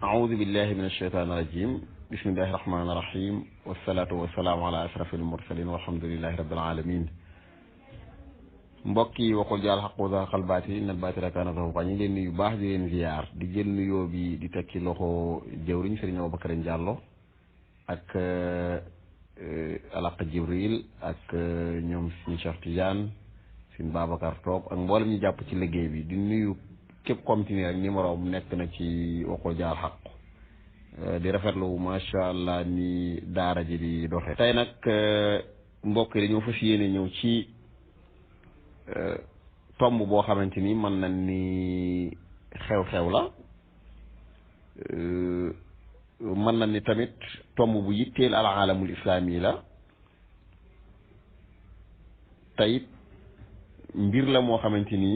أعوذ بالله من الشيطان الرجيم بسم الله الرحمن الرحيم والصلاة والسلام على أشرف المرسلين والحمد لله رب العالمين mbokki waxul jaal xaq wa zaaqal baati innal baatila kaana zahuuqa ñu ngi leen nuyu baax di leen ziyaar di jël nuyoo bi di teg ci loxo jëwriñ Sëriñ Aboubacar Diallo ak Alaq Jibril ak ñoom suñu Cheikh Tidiane suñu Babacar Top ak mboolem ñu jàpp ci liggéey bi di nuyu képp continuer ak numéro am nekk na ci waxul jaal xaq di rafetlu macha allah ni daara ji di doxe tey nag mbokk yi dañoo fas yéene ñëw ci tomb boo xamante ni mën na ni xew-xew la mën na ni tamit tomb bu yitteel al aalamul islaami la tayit mbir la moo xamante ni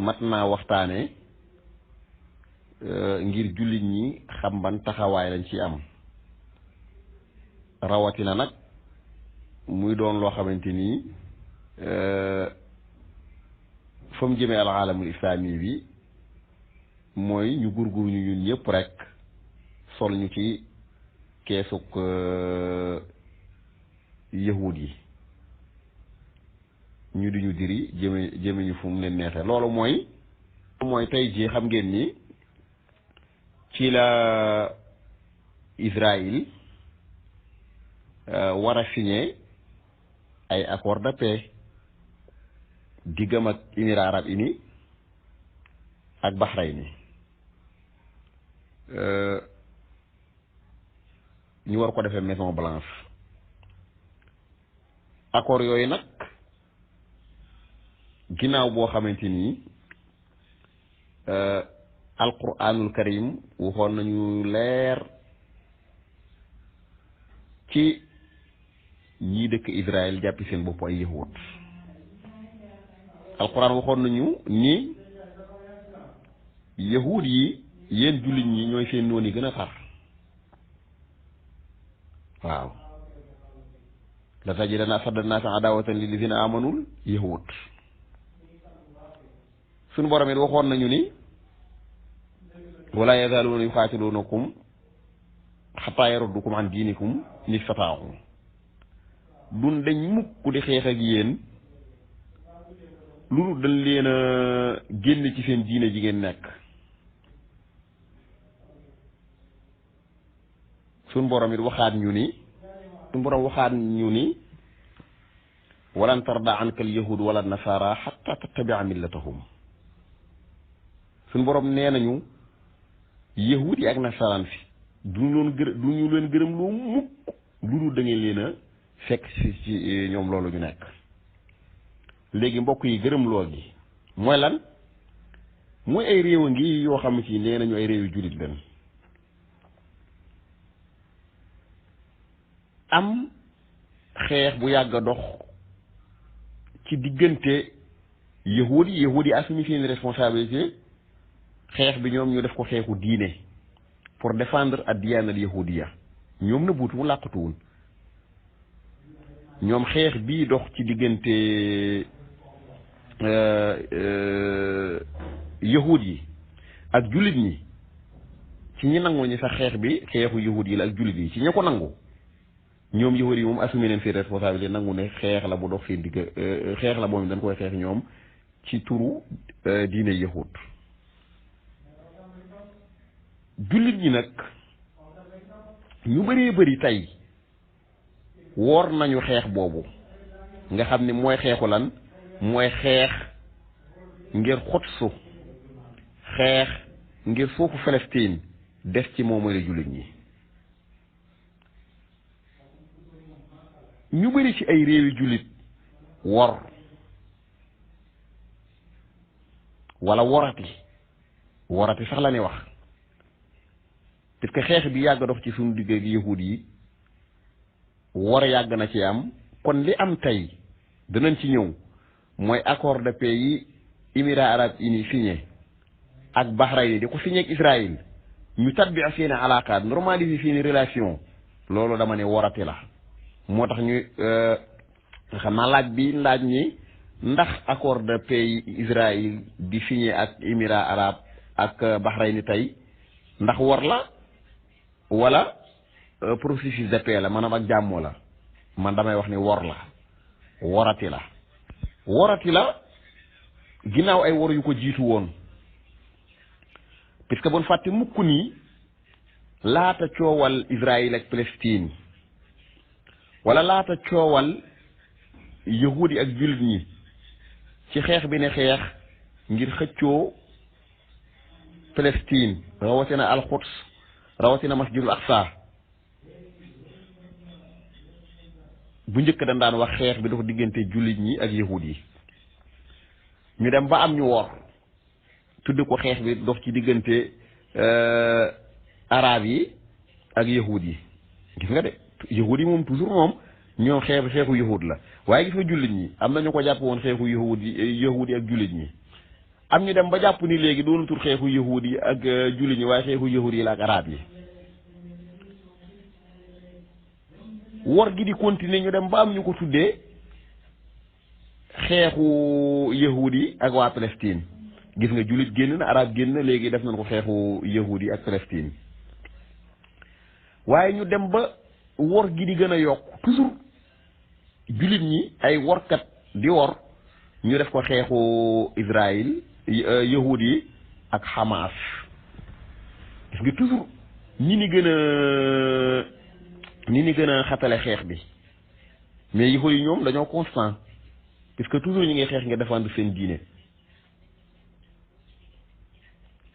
mat naa waxtaane ngir jullit ñi xam ban taxawaay lañ ci am rawatina nag muy doon loo xamante ni fa mu jëmee al aalamul islaami bi mooy ñu gurgur ñu ñun ñëpp rek sol ñu ci keesug yahud yi ñu di ñu diri jëme ñu fu mu leen neexee loolu mooy tey jii xam ngeen ni ci la Israël war a signé ay accord de paix diggam ak Émirats arabes unis ak Bahreïn ñu war ko defee Maison Blanche accord yooyu nag ginnaaw boo xamante ni alquranul karim waxoon nañu leer ci ñii dëkk Israël jàppi seen bopp ay yahud alquran waxoon nañu ni yahud yi yéen jullit ñi ñooy seen noon yi gën a tar waaw la tajidanna ashadda nnaasi adaawatan lillazina amanul yahud suñu borom it waxoon nañu ni wala yazaaluuna yuqaatiluunakum xataa yaruddukum an diinikum in istataa'u dun dañ mukk di xeex ak yéen lu dañ leen a génn ci seen diine ji ngeen nekk suñ borom it waxaat ñu ni walan tarda anka al yahud wala nasara xatta tattabia millatahum suñ borom nee nañu yahud yi ak nasaraan fi duñu leen gërëm loo mukk lu da ngeen leen a fekk ci ñoom loolu ñu nekk léegi mbokk yi gërëm loo gi mooy lan mooy ay réew a ngi yoo xam ci nee nañu ay réew yu jullit leen am xeex bu yàgg a dox ci diggante yahud yi assumé seen responsabilité xeex bi ñoom ñu def ko xeexu diine pour défendre ad diyaana al yahudiya ñoom na buutu mu làqatuwul ñoom xeex bii dox ci diggante yahud yi ak jullit ñi ci ñi nangu ñi sax xeex bi xeexu yahud yi la ak jullit yi ci ña ko nangu ñoom yahud yi moom assumé leen seen responsabilité nangu ne xeex la bu dox seen digg xeex la boobu dañ koy xeex ñoom ci turu diine yahud jullit ñi nag ñu bëree bëri tey woor nañu xeex boobu nga xam ni mooy xeexu lan mooy xeex ngir Quds xeex ngir suufu Palestine def ci moom mooy jullit ñi ñu bëri ci ay réewi jullit wor wala worati sax la ñuy wax parce que xeex bi yàgg dox ci suñu digg ak yahud yi war yàgg na ci am kon li am tey danañ ci ñëw mooy accord de paix yi Émirats arabes unis signé ak Bahreïn di ko signé ak Israël ñu tabbi seeni alaakaat normaliser seeni relation loolu dama ne warati la moo tax ñu xam naa laaj ñi ndax accord de paix yi Israël di signé ak Émirats arabes ak Bahreïn tey ndax wor la wala processus de paix la maanaam ak jàmmoo la man damay wax ni wor la worati la ginnaaw ay wor yu ko jiitu woon puisque bon fàtte mukk nii laata coowal Israël ak Palestine wala laata coowal yahudi ak jullit ñi ci xeex bi ne xeex ngir xëccoo Palestine rawatina al-Quds rawatina masjidul Aqsa bu njëkk dañ daan wax xeex bi dox diggante jullit ñi ak yahud yi ñu dem ba am ñu wor tudd ko xeex bi dox ci diggante arab yi ak yahud yi gis nga de yahud yi moom toujours moom ñoom xeexu yahud la waaye gis nga jullit ñi am na ñu ko jàpp woon xeexu yahud yi ak jullit ñi am ñu dem ba jàpp ni léegi doonu tur xeexu yahud yi ak jullit ñi waaye xeexu yahud yi la ak arab yi wor gi di continuer ñu dem ba am ñu ko tuddee xeexu yahud yi ak waa Palestine gis nga jullit génn na arab génn na léegi def nañ ko xeexu yahud yi ak Palestine waaye ñu dem ba wor gi di gën a yokk toujours jullit ñi ay workat di wor ñu def ko xeexu Israël yahud yi ak Hamas gis nga toujours ñi ni gën a xatale xeex bi mais yahud yi ñoom dañoo constant puisque toujours ñu ngi xeex nga défendre seen diine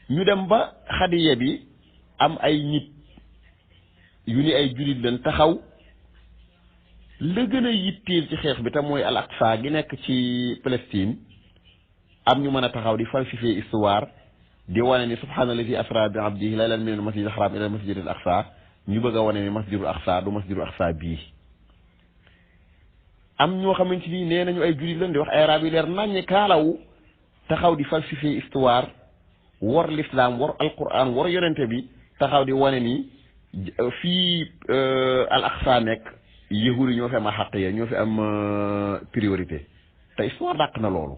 ñu dem ba xadiya bi am ay nit yu ni ay jullit leen taxaw la gën a yitteel ci xeex bi te mooy al aqsa gi nekk ci Palestine am ñu mën a taxaw di falsifier histoire di wane ni subhaanallazi asra bi abdihi laylan min al masjid al haram ila al masjid al aqsa ñu bëgg a wane ni masjidul aqsa du masjidul aqsa bii am ñoo xamante ni nee nañu ay jullit lañ di wax ay arab yi leer naññi kaalawu taxaw di falsifier histoire wor l'islam wor alquran wor yonente bi taxaw di wane ni fii al aqsa nekk yahud yi ñoo fi am xaq ya ñoo fi am priorité te histoire dàq na loolu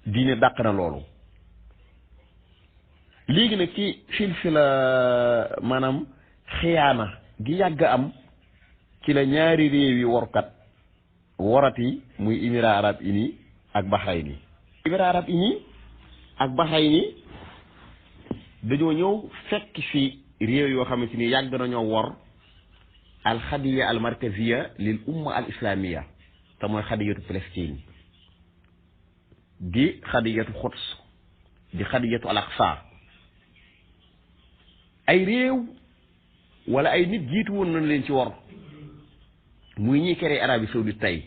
diine dàq na loolu léegi nag ci silsila maanaam xiyaana gi yàgg am ci la ñaari réew yi workat worati muy Émirats arabes unis ak Bahreïn. Émirats arabes unis ak Bahreïn dañoo ñëw fekk fi réew yoo xamante ni yàgg nañoo wor al xadiya al markaziya lil umma al islamiya te mooy xadiyatu Palestine di xadiyatu Quds di xadiyatu al aqsa ay réew wala ay nit jiitu woon nañ leen ci wor muy ñi créé Arabie Saoudite tey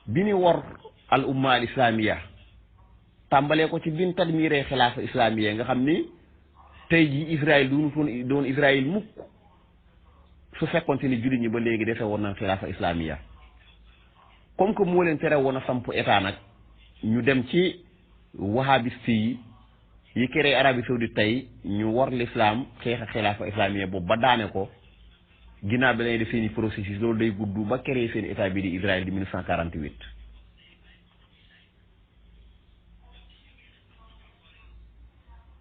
bi ni wor al umma al islamiya tàmbalee ko ci bin tadmiree xilaafa islamiya nga xam ni tey ji Israël doon Israël mukk su fekkonte ni jullit ñi ba léegi defee woon na xilaafa islamiya comme que moo leen tere woon a samp état nag ñu dem ci wahabiste yi créé Arabie Saoudite tey ñu wor l'islam xeex ak xilaafa islamiya boobu ba daane ko ginnaaw bi lañuy def seeni processus loolu day gudd ba créé seen état bi di Israël di 1948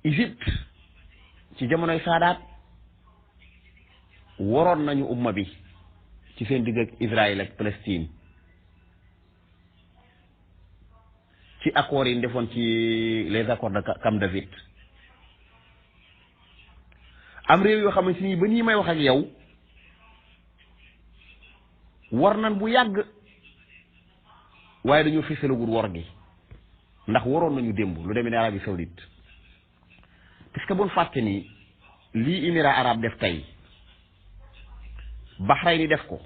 Égypte ci jamonoy Saadaat waroon nañu umma bi ci seen digg ak Israël ak Palestine ci accords yi defoon ci les accords de Camp David am réew yoo xamante ni ba nii may wax ak yow war nan bu yàgg waaye dañoo fësalagul wor gi ndax waroon nañu démb lu demee ne Arabie Saoudite parce que bon fàtte ni lii Émirats arabes def tey Bahreïn def ko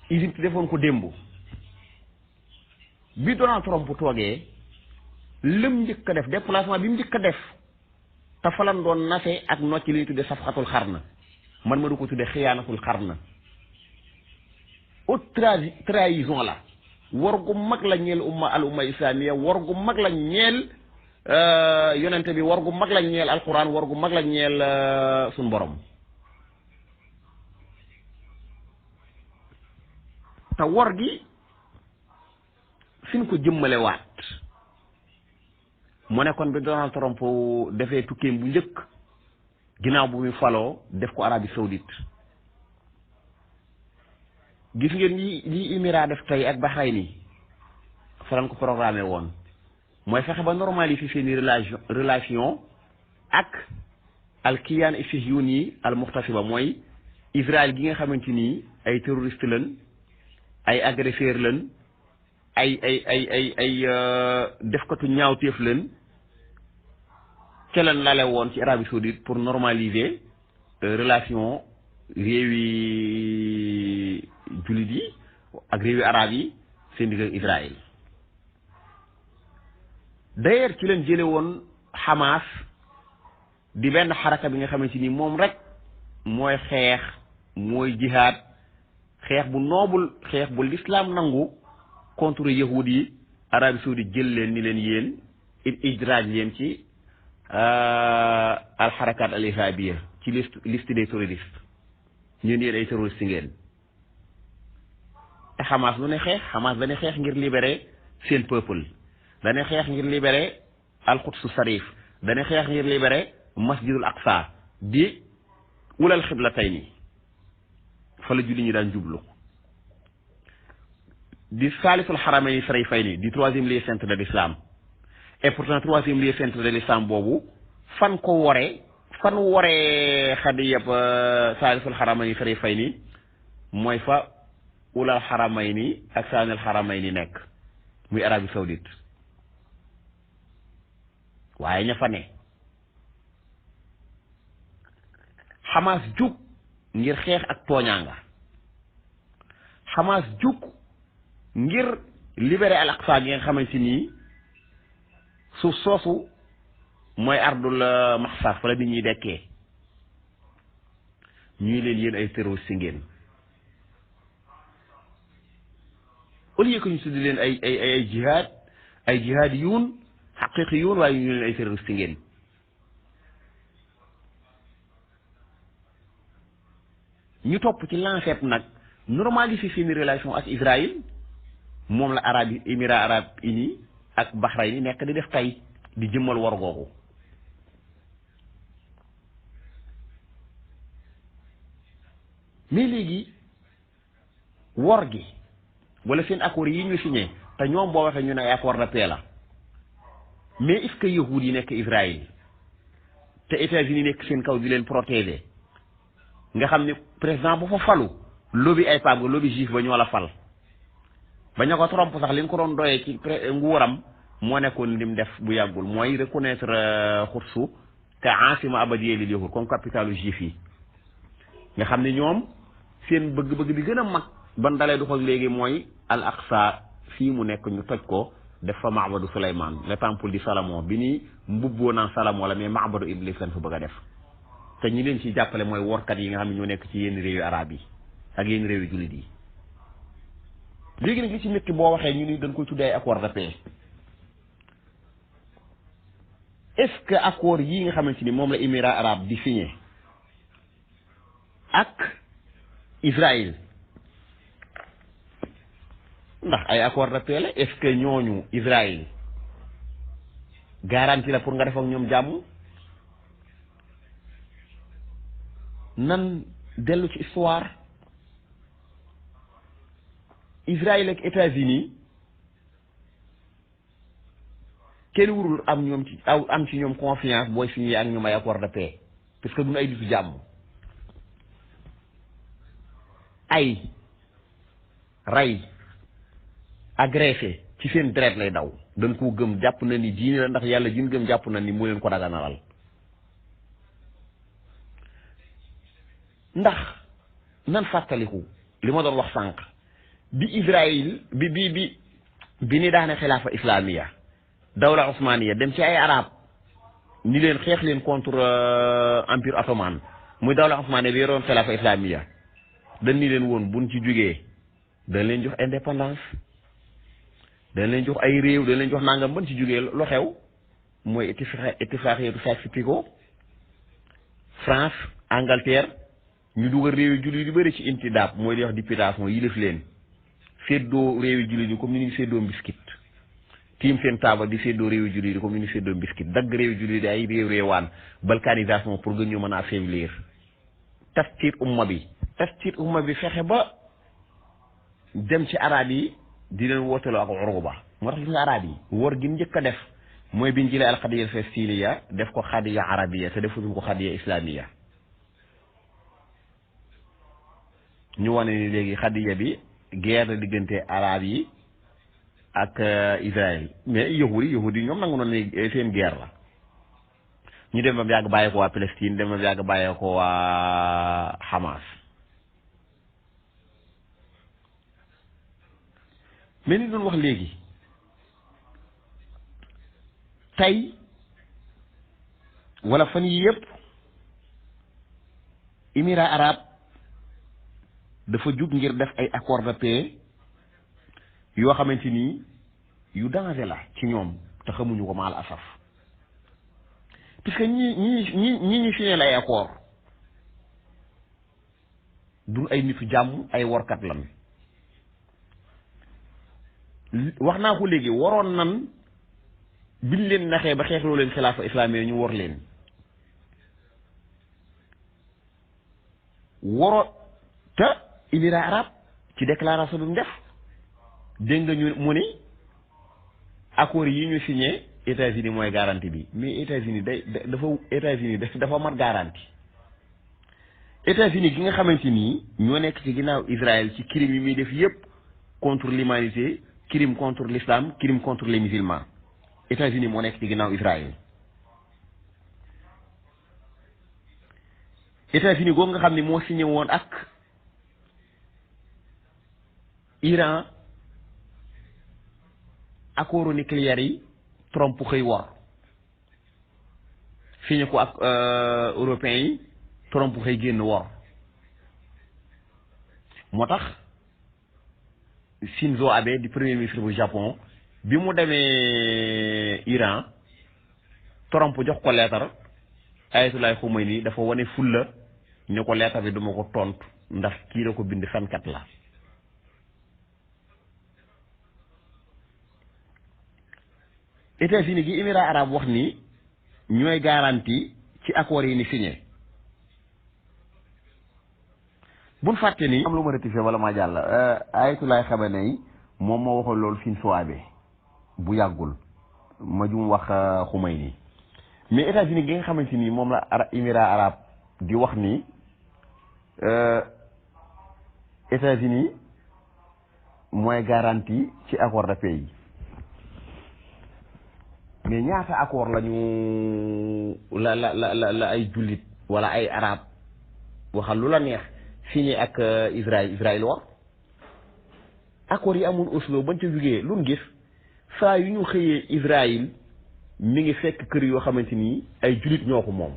Égypte defoon ko démb bi Donald Trump toogee lëm njëkk a def déplacement bi mu njëkk a def te falan doon nase ak nocci li ñu tuddee safxatul xarna man ma du ko tuddee xiyaanatul xarna haute trahison la war gu mag la ñeel al umma islamiya war gu mag la ñeel yonente bi war gu mag la ñeel alquran war gu mag la ñeel suñ borom te war gi fi ñu ko jëmmale waat mu ne kon bi Donald Trump defee tukkeem bu njëkk ginnaaw bu muy faloo def ko Arabie Saoudite gis ngeen lii Émirats def tey ak Bahreïn faran ko programmé woon mooy fexe ba normaliser seeni relation ak al-kiyaan as-sihiyuuni al-muxtasiba mooy Israël gi nga xamante ni ay terroriste lañ ay agresseur lañ ay defkatu ñaawteef lañ ca lañ lale woon ci Arabie Saoudite pour normaliser relation réewi jullit yi ak réewi arab yi seen digg ak Israël d'ailleurs ci leen jële woon Hamas di benn xaraka bi nga xamante ni moom rek mooy xeex mooy jihaad xeex bu noobul xeex bu l'islam nangu contre yahud yi Arabie Saoudite jël leen ni leen yéen idraaj leen ci al xarakaat al irhabiya ci liste des terroristes ñeen yéen ay terroristes ngeen te Hamas lu ne xeex Hamas dana xeex ngir libérer seen peuple dana xeex ngir libérer al Quds Sharif dana xeex ngir libérer masjidul Aqsa di wulal xiblatayni fa la julli ñi daan jublu di saalisul xaramayni sharifayni di troisième lieu saint de l'islam et pourtant troisième lieu saint de l'islam boobu fan waree xadiyab saalisul xaramayni sharifayni mooy fa wulal xaramayni ak saanil xaramayni nekk muy Arabie Saoudite waaye ña fa ne Hamas jug ngir xeex ak tooñaanga Hamas jug ngir libérer al Aqsa gi nga xamante ni suuf soosu mooy ardul maxsar fa la nit ñuy dekkee ñuy leen yéen ay terroriste ngeen au lieu que ñu tuddi leen ay jihaad ay jihaadiyuun xaqiqiyuun waaye ñu leen ay terroriste ngeen ñu topp ci lancet nag normaliser seeni relation ak Israël moom la Émirats arabes unis ak Bahreïn nekk di def tey di jëmmal war googu mais léegi wor gi wala seen accords yi ñu signé te ñoom boo waxee ñu ne ay accord de paix la mais est-ce que yahuud yi nekk Israël te États-Unis nekk seen kaw di leen protéger nga xam ne président bu fa falu lobby ay pab nga lobby juif ba ñoo la fal ba ña ko Trump sax li ñu ko doon doyee ci nguuram moo nekkoon lim def bu yàggul mooy reconnaître Quds te asima abadiyya lil yahud comme capitalu juif yi nga xam ne ñoom seen bëgg-bëgg bi gën a mag ban dalee du ko léegi mooy al aqsa fii mu nekk ñu toj ko def fa maabadu Souleymane le temple di Salomon bi ni mbubboo naan Salomon la mais maabadu Iblis lañ fa bëgg a def te ñi leen ci jàppale mooy workat yi nga xam ne ñoo nekk ci yenn réewi arab yi ak yenn réewi jullit yi léegi nag li ci métti boo waxee ñu ni dañ koy tuddee ay accord de paix est-ce que accord yii nga xamante ni moom la Émirats arabes di signé ak Israël ndax ay accord de paix la est-ce que ñooñu Israël garantie la pour nga def ak ñoom jàmm nan dellu ci histoire Israël ak États-Unis kenn wurul am ñoom ci am ci ñoom confiance booy signé ak ñoom ay accord de paix parce que duñu ay ditu jàmm ay rey agressé ci seen deret lay daw dañ koo gëm jàpp na ni diine la ndax yàlla jin gëm jàpp na ni moo leen ko daganalal ndax nan fàttaliku li ma doon wax sànq bi Israël bi ni daane xilaafa islamiya dawla osmaniya dem ci ay arab ni leen xeex leen contre empire ottoman muy dawla osmaniya bi yoroon xilaafa islamiya dañ ni leen woon buñ ci jógee dañ leen jox indépendance dañ leen jox ay réew dañ leen jox nangam ban ci jógee lu xew mooy ittifaaqiyyatu Sykes-Picot France Angleterre ñu dugal réewi jullit yu bëri ci intidaab mooy li wax députation yilif leen séddoo réewi jullit yi comme ni ñu séddoo mbiskit tiim seen taabal di séddoo réewu jullit di comme ni ñu séddoo mbiskit dagg réewu jullit di ay réewaan balkanisation pour gën ñu mën a affaiblir tastir umma bi fexe ba dem ci arab yi di leen wooteloo ak uruba moo tax gis nga arab yi war gi njëkk a def mooy biñ jëlee al xadiya falastiniya def ko xadiya arabiya te defuñu ko xadiya islamiya ñu wane ni léegi xadiya bi guerre la diggante arab yi ak Israël mais yahudi ñoom nangu noonu ne seen guerre la ñu dem ba mu yàgg bàyyee ko waa Palestine dem ba mu yàgg bàyyee ko waa Hamas mais ni doon wax léegi tey wala fan yi yëpp émirats arabes dafa jug ngir def ay accord de paix yoo xamante ni yu danger la ci ñoom te xamuñu ko maal asaf puisque ñi ñu signé ay accord dul ay nitu jàmm ay workat lan wax naa ko léegi waroon nan biñ leen naxee ba xeexloo leen xilaafa islamique ñu war leen waroo te émirats arabes ci déclaration bi mu def dégg nga ñu mu ni accords yi ñu signé États-Unis mooy garantie bi mais États-Unis dafa mat garantie États-Unis gi nga xamante nii ñoo nekk ci ginnaaw Israël ci crime yi muy def yépp contre l'humanité crime contre l'islam crime contre les musulmans États-Unis moo nekk ci ginnaaw Israël États-Unis googu nga xam ne moo signé woon ak Iran accord nucléaire yi Trump xëy war signé ko ak européens yi Trump xëy génn war moo tax Shinzo Abe di premier ministre bu Japon bi mu demee Iran Trump jox ko leetar Ayatollah Khomeini dafa wane fulla ne ko leetar bi duma ko tontu ndax kii la ko bind fenkat la États-Unis gi Émirats arabes wax ni ñooy garantie ci accords yi ni signé buñ fàtte ni am lu ma rectifié wala maa jàll Ayatollah Khamenei moom moo waxoon loolu Shinzo Abe bu yàggul ma jum wax Khomeini mais États-Unis gi nga xamante ni moom la Émirats arabes di wax ni États-Unis mooy garantie ci accord de paix yi mais ñaata accord lañu la ay jullit wala ay arab waxal lu la neex signé ak Israël war accord yi amoon Oslo bañ ca jógee lu gis saa yu ñu xëyee Israël mi ngi fekk kër yoo xamante ni ay jullit ñoo ko moom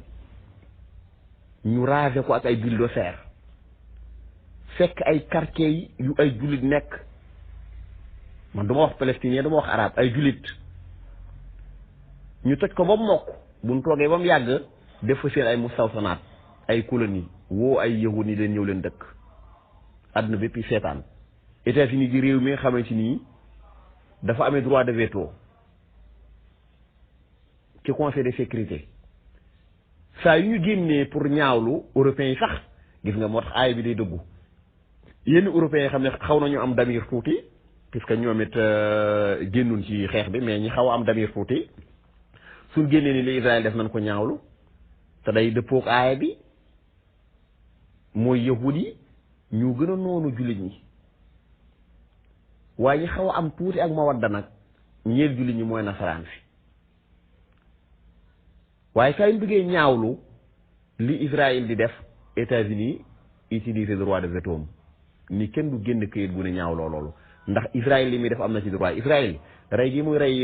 ñu rasé ko ak ay bulldozer fekk ay quartier yu ay jullit nekk man duma wax palestinien duma wax arabe ay jullit ñu toj ko ba mu mokk buñ toogee ba mu yàgg def fa seen ay mustawsanaat ay colonie woo ay yahud ni leen ñëw leen dëkk àdduna bépp yi seetaan États-Unis di réew mi nga xamante ni dafa amee droit de veto ci conseil de sécurité saa yu ñu génnee pour ñaawlu européens yi sax gis nga moo tax aay bi day dëggu yenn européens yi xam ne xaw nañu am damir tuuti puisque ñoom it génnuñ ci xeex bi mais ñi xaw a am damir tuuti suñ génnee ni li Israël def nañ ko ñaawlu te day dëppook aaya bi mooy yahud yi ñu gën a noonu jullit ñi waaye ñi xaw a am tuuti ak mawadda nag ñeel jullit ñi mooy nasaraan fi waaye saa yu bëggee ñaawlu li Israël di def États-Unis utiliser droit de veto ni kenn du génn këyit bu ne ñaawloo loolu ndax Israël li muy def am na ci droit Israël rey gi muy rey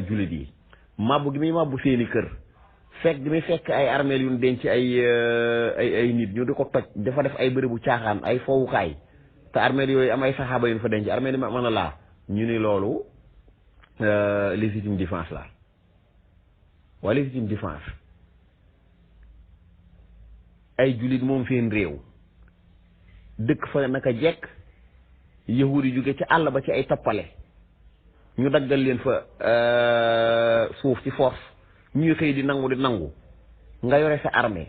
jullit yi mabbu gi muy mabbu seeni kër fekk gi muy fekk ay armeel yu ñu denc ay nit ñu di ko toj dafa def ay bërëbu caaxaan ay fowukaay te armeel yooyu am ay saxaaba yu ñu fa denc armeel yi ma mën a laa ñu ni loolu légitime défense la waa légitime défense ay jullit moom seen réew dëkk fa naka jekk yahudi jóge ci àll ba ci ay tappale ñu daggal leen fa suuf ci force ñuy xëy di nangu nga yore sa armée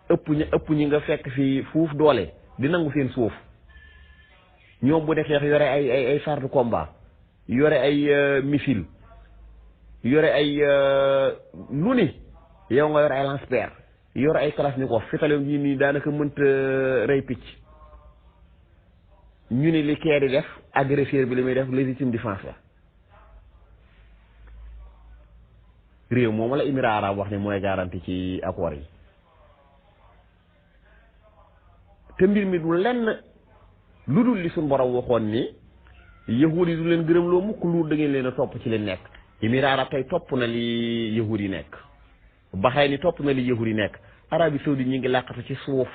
ëpp ñi nga fekk fi fuuf doole di nangu seen suuf ñoom bu dee xeex yore ay chars de combat yore ay missile yore ay lu ni yow nga yore ay lance-pierre yore ay kalachnikov fitale yi nii daanaka mënta rey picc ñu ni li kee di def agresseur bi li muy def légitime défense la réew moom la Émirats arabes wax ne mooy garanti ci accord yi te mbir mi du lenn lu dul li suñ borom waxoon ni yahuud yi du leen gërëm loo mukk lu da ngeen leen a topp ci leen nekk Émirats arabes tey topp na li yahuud yi nekk Bahreïn ni topp na li yahuud yi nekk Arabie saoudite ñi ngi làqatu ci suuf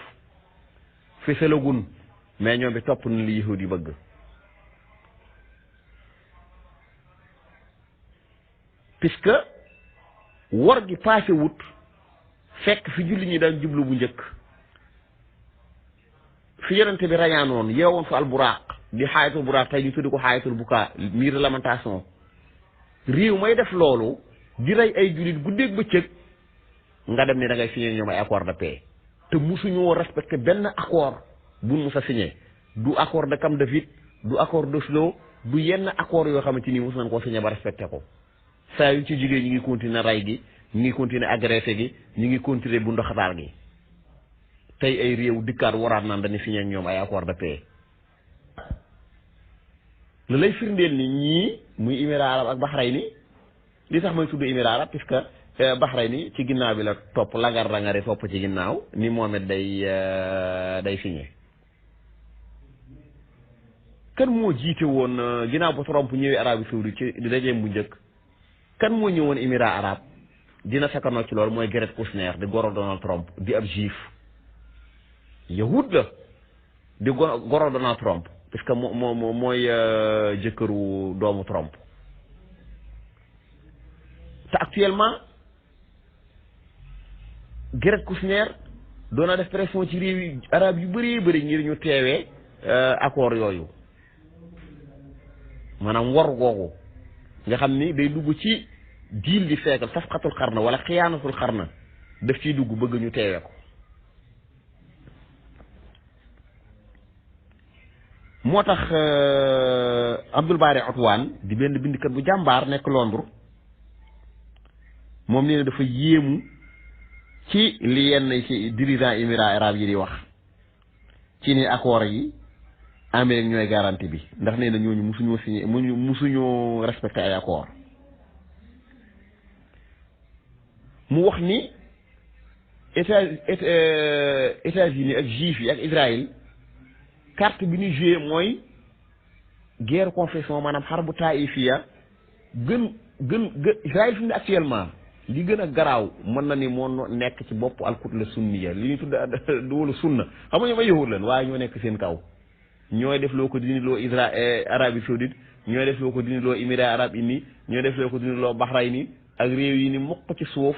fi selagun mais ñoom bi topp na li yahuud yi bëgg puisque wor gi passé wut fekk fi julli ñi daan jublu bu njëkk fi yonente bi rañaanoon yeewoon fa alburaaq di xaayatul buraaq tey ñu tuddi ko xaayatul bukaa miir de lamentation réew may def loolu di rey ay jullit guddeeg bëccëg nga dem ni da ngay signé ñoom ay accord de paix te musuñoo respecté benn accord bu mus a signé du accord de Camp David du accord d'Oslo du yenn accord yoo xamante ni mus nañ koo signé ba respecté ko saa yu ci jigéen ñi ngi continuer rey gi ñi ngi continuer agressé gi ñi ngi continuer bu ndoxataal gi tey ay réew dikkaat waraat naan dañuy signé ak ñoom ay accord de paix la lay firndeel ni ñii muy Émirats arabes ak Bahreïn li tax may tudd Émirats arabes puisque Bahreïn ci ginnaaw bi la topp langar-langare topp ci ginnaaw ni Mohamed day signé kan moo jiite woon ginnaaw ba Trump ñëwee Arabie saoudite ci di dajeem bu njëkk kan moo ñëwoon Émirats arabes dina sakkanoo ci loolu mooy Jared Kushner di goro Donald Trump di ab juif yahud la di goro Donald Trump parce que mooy jëkkëru doomu Trump te actuellement Jared Kushner doona def pression ci réew yi arab yu bëri ngir ñu teewee accord yooyu maanaam wor googu nga xam ni day dugg ci diil di feekal safqatul xarna wala xiyaanatul xarna daf ciy dugg bëgg ñu teewee ko moo tax Abdul Bari Atwan di benn bindkat bu jàmbaar nekk Londres moom nee na dafa yéemu ci li yenn ci dirigeant Émirats arabes yi di wax ci ni accord yi Amérique ñooy garantie bi ndax nee na ñooñu musuñoo signé musuñoo respecté ay accord mu wax ni États-Unis ak juif yi ak Israël carte bi ñu joué mooy guerre confession maanaam xarbu taaifiya gën Israël fi mu ne actuellement li gën a garaaw mën na ni moo nekk ci bopp alkutla sunniya li ñuy tudd wala sunna xam nga ñoom ay yahud lan waaye ñoo nekk seen kaw ñooy def loo ko dini loo Arabie saoudite ñooy def loo ko dini loo Émirats arabes unis ñooy def loo ko dini loo Bahreïn ak réew yi ni mokk ci suuf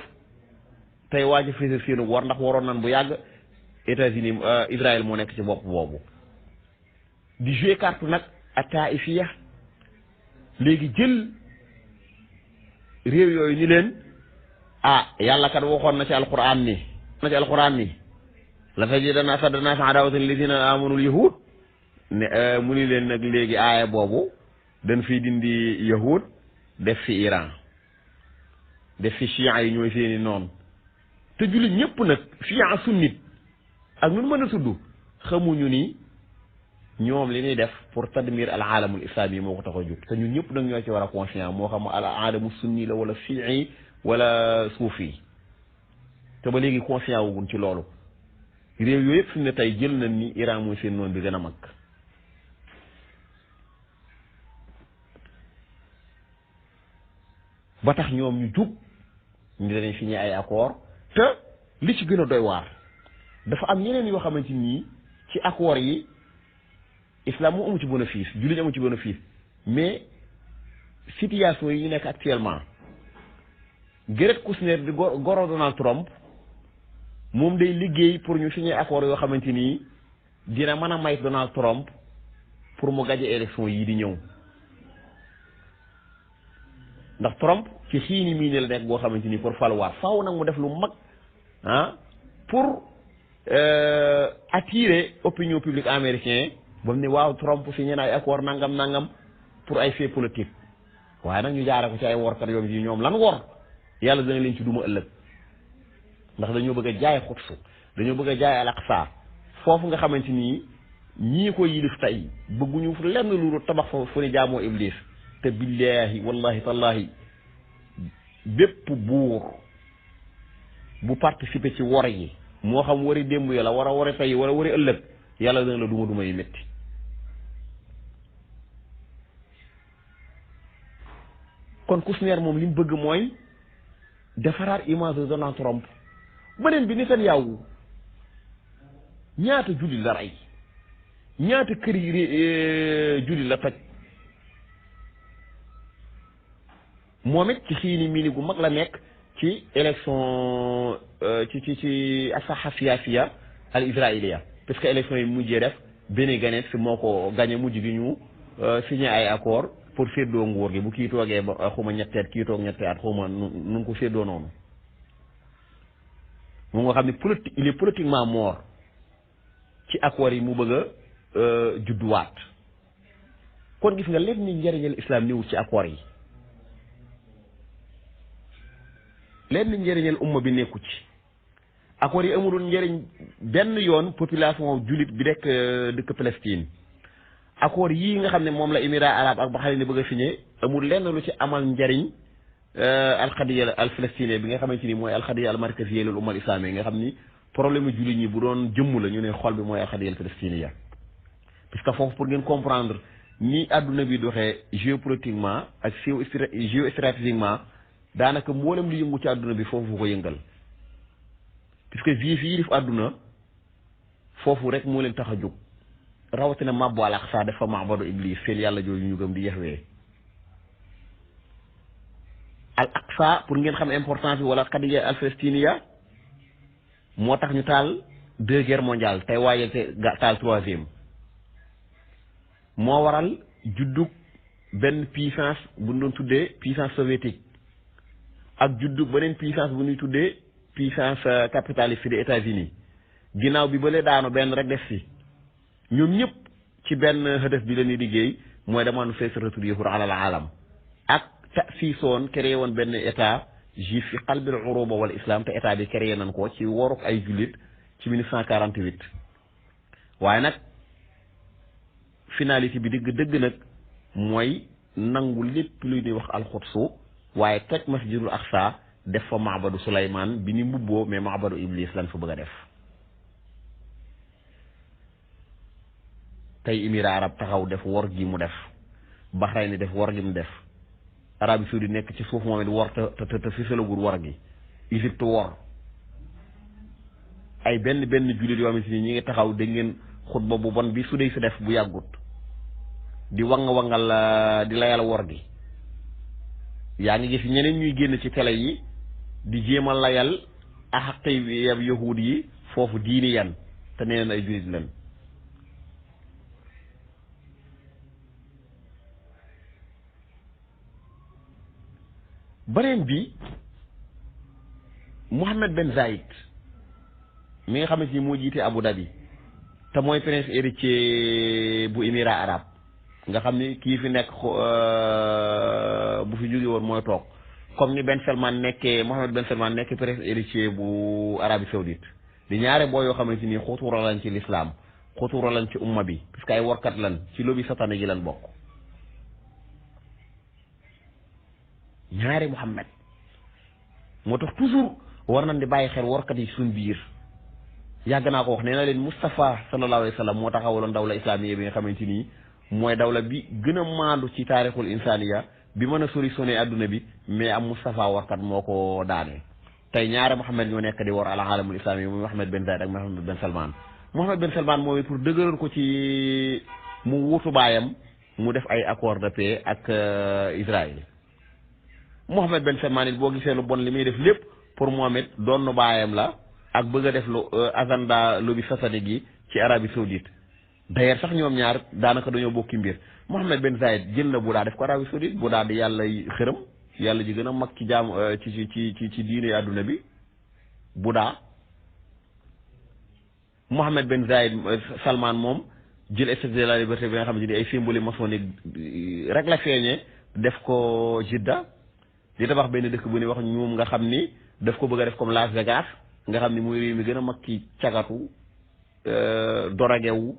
tey waaj a fésal seenu war ndax waroon nan bu yàgg États-Unis Israël moo nekk ci bopp boobu di jouer carte nag ak taaifiya léegi jël réew yooyu ni leen yàlla kat waxoon na ci alquran ni la tajidanna ashadda an-naasi adaawatan lilladiina aamanul yahud ne mu ni leen nag léegi aaya boobu dañ fiy dindi yahud def fi Iran def fi chiites yi ñooy seeni noonu te jullit ñëpp nag chiites sunnite ak nun mën a tudd xamuñu ni ñoom li ñuy def pour tadmir al aalamul islami moo ko tax a jóg te ñun ñëpp nag ñoo ci war a conscient moo xam al aalamu sunni la wala chiites wala suufi te ba léegi conscient wugun ci loolu réew yooyu yëpp fi mu ne tey jël nañ ni Iran mooy seen noonu bi gën a mag ba tax ñoom ñu jug ñu danañ signé ay accord te li ci gën a doy waar dafa am ñeneen yoo xamante nii ci accord yi islam moo amu ci bénéfice jullit amu ci bénéfice mais situation yi ñu nekk actuellement Jared Kushner di goro Donald Trump moom day liggéey pour ñu signé accord yoo xamante nii dina mën a may Donald Trump pour mu gaje élection yi di ñëw ndax Trump ci xiini mii ne la nekk boo xamante ni pour faluwaat faaw nag mu def lu mag pour attirer opinion publique américain ba mu ne waaw Trump signé na ay accord nangam pour ay fait politique waaye nag ñu jaare ko ci ay workat yoom yi ñoom lan wor yàlla dana leen ci duma ëllëg ndax dañoo bëgg a jaay xutsu dañoo bëgg a jaay al-Aqsa foofu nga xamante ni ñii ko yilif tey bëgguñu lenn lu tabax fa fu ne jaamoo iblis te billaahi wallahi tallahi bépp buur bu participer ci wor yi moo xam wari démb ya la war a wari tey wala wari ëllëg yàlla dana la duma yi métti kon Kushner moom li mu bëgg mooy defaraat image de Donald Trump beneen bi Netanyahu ñaata julli la rey ñaata kër yi julli la toj moom it ci xiini mini gu mag la nekk ci élection ci asaxa siyaasiya al israélia parce que élection yi mujjee def Benny Gantz moo ko gagné mujj gi ñu signé ay accord pour séddoo nguur gi bu kii toogee ba xuma ñetteet kii toog ñetteet xuma nu ko séddoo noonu moom nga xam ne il est politiquement mort ci accord yi mu bëgg a judduwaat kon gis nga leen ni njëriñal islam néewul ci accord yi leen ni njëriñal umma bi nekku ci accord yi amulul njëriñ benn yoon population jullit bi rek dëkk Palestine accord yii nga xam ne moom la émirat arabe ak Bahreïn bëgg a signé amul lenn lu ci amal njëriñ alxadiya al palestinien bi nga xamante ni mooy alxadiya al markaziya lil umma al islamiyya nga xam ni problème jullit ñi bu doon jëmm la ñu ne xol bi mooy alxadiya al palestinien parce que foofu pour ngeen comprendre ni àdduna bi doxee géopolitiquement ak géostratégiquement daanaka mboolem lu yëngu ci àdduna bi foofu ko yëngal puisque juif yi def àdduna foofu rek moo leen tax a jóg rawatina mabbu al aqsa dafa ma'badu iblis seen yàlla jooju ñu gëm di Yahweh al aqsa pour ngeen xam importance bi wala qadiya al palestiniya moo tax ñu taal 2 guerres mondiales tey waaye te taal 3e moo waral juddug benn puissance bu ñu doon tuddee puissance soviétique ak juddug beneen puissance bu ñuy tuddee puissance capitaliste des États-Unis ginnaaw bi balee daanu benn rek def si ñoom ñëpp ci benn hëdëf bi la ñuy liggéey mooy damaanu feesaratul yahud ala al alam ak ta'siisoon créé woon benn état juif fi qalbil uruba wal islam te état bi créé nañ ko ci woruk ay jullit ci 1948 waaye nag finalité bi dëgg nag mooy nangu lépp luy ñuy wax alxutsu waaye toj masjidul aqsa def fa maabadu Suleymaan bi ni mbubboo mais maabadu iblis lañ fa bëgg a def tey émirat arab taxaw def wor gi mu def Bahreïn def wor gi mu def Arabie Saoudite nekk ci suuf moom it wor te fi salagul wor gi Égypte wor ay benn jullit yoo xamante ni ñi ngi taxaw dégg ngeen xutba bu bon bi su dee si def bu yàggut di wangal di layal wor gi yaa ngi gis ñeneen ñuy génn ci télé yi di jéem a layal axaqi yahuud yi foofu diini yan te nee na ay jullit leen beneen bi Mohammed Ben Zayed mi nga xamante ni moo jiite Abu Dhabi te mooy prince héritier bu émirat arabe nga xam ni kii fi nekk bu fi jóge woon mooy toog comme ni Ben Salman nekkee Mohammed Ben Salman nekkee prince héritier bu Arabie Saoudite di ñaare boo yoo xamante ni xutuura lañ ci l'islam xutuura lañ ci umma bi parce que ay workat lan ci lobby satanique yi lan bokk ñaari Muhammad moo tax toujours war nañ di bàyyi xel workat yi suñ biir yàgg naa ko wax nee na leen Moustapha sallallahu alayhi wa sallam moo taxawaloon dawla islamiya bi nga xamante ni mooy dawla bi gën a maandu ci taarixul insaniya bi mën a solutionné adduna bi mais am Moustapha warkat moo ko daane tey ñaari Muhammad ñoo nekk di war al alamul islami muy Mohammed Ben Zayed ak Mohammed Ben Salman Mohammed Ben Salman moom pour dëgëral ko ci mu wutu baayam mu def ay accord de paix ak Israël Mohammed Ben Salman it boo gisee lu bon li muy def lépp pour moom it doon baayam la ak bëgg a def lu agenda lobby fasadi gi ci Arabie Saoudite d'ailleurs sax ñoom ñaar daanaka dañoo bokki mbir Mohammed Ben Zayed jël na bu daa def ko Arabie Saoudite bu daa di yàlla xërëm yàlla ji gën a mag ci jaam ci diine àdduna bi Bouddha. Mohammed Ben Zayed Salman moom jël statue de la liberté bi nga xam ne ay symbole maçonnique rek la feeñee def ko Jidda di tabax benn dëkk bu ni wax ñoom nga xam ni daf ko bëgg a def comme Las Vegas nga xam ni muy réew mi gën a mag ci cagatu doragewu